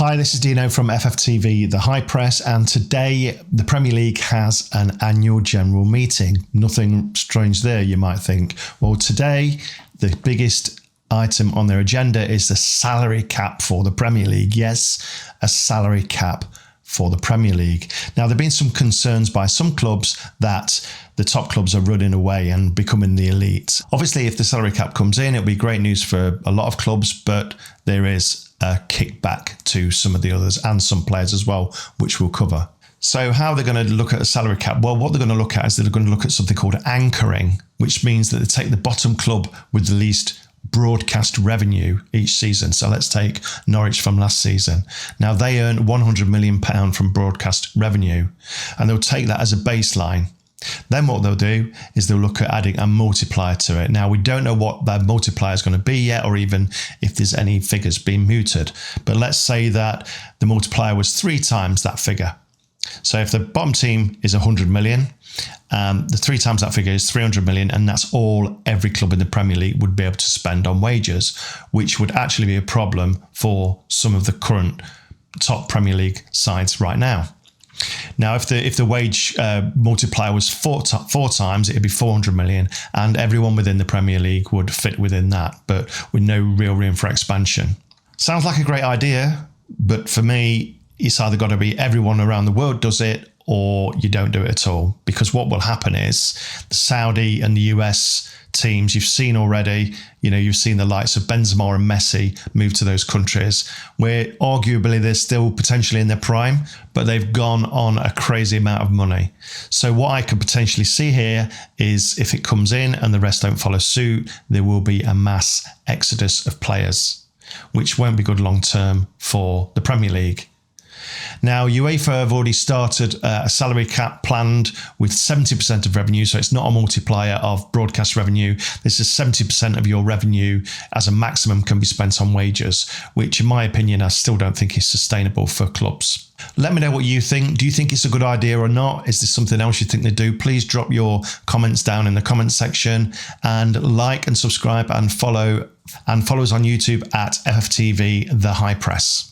Hi, this is Dino from FFTV, the High Press, and today the Premier League has an annual general meeting. Nothing strange there, you might think. Well, today the biggest item on their agenda is the salary cap for the Premier League. Yes, a salary cap for the Premier League. Now, there have been some concerns by some clubs that the top clubs are running away and becoming the elite. Obviously, if the salary cap comes in, it'll be great news for a lot of clubs, but there is a kickback to some of the others and some players as well, which we'll cover. So how they're going to look at a salary cap? Well, what they're going to look at is they're going to look at something called anchoring, which means that they take the bottom club with the least broadcast revenue each season. So let's take Norwich from last season. Now they earn £100 million from broadcast revenue, and they'll take that as a baseline. Then what they'll do is they'll look at adding a multiplier to it. Now, we don't know what that multiplier is going to be yet, or even if there's any figures being mooted. But let's say that the multiplier was 3 times that figure. So if the bottom team is 100 million, the 3 times that figure is 300 million, and that's all every club in the Premier League would be able to spend on wages, which would actually be a problem for some of the current top Premier League sides right now. Now, if the wage multiplier was four times, it'd be 400 million, and everyone within the Premier League would fit within that, but with no real room for expansion. Sounds like a great idea, but for me, it's either got to be everyone around the world does it, or you don't do it at all. Because what will happen is the Saudi and the US teams you've seen already, you've seen the likes of Benzema and Messi move to those countries where arguably they're still potentially in their prime, but they've gone on a crazy amount of money. So what I could potentially see here is if it comes in and the rest don't follow suit, there will be a mass exodus of players, which won't be good long term for the Premier League. Now, UEFA have already started a salary cap planned with 70% of revenue, so it's not a multiplier of broadcast revenue. This is 70% of your revenue as a maximum can be spent on wages, which in my opinion, I still don't think is sustainable for clubs. Let me know what you think. Do you think it's a good idea or not? Is this something else you think they do? Please drop your comments down in the comment section, and like and subscribe and follow us on YouTube at FFTV, the High Press.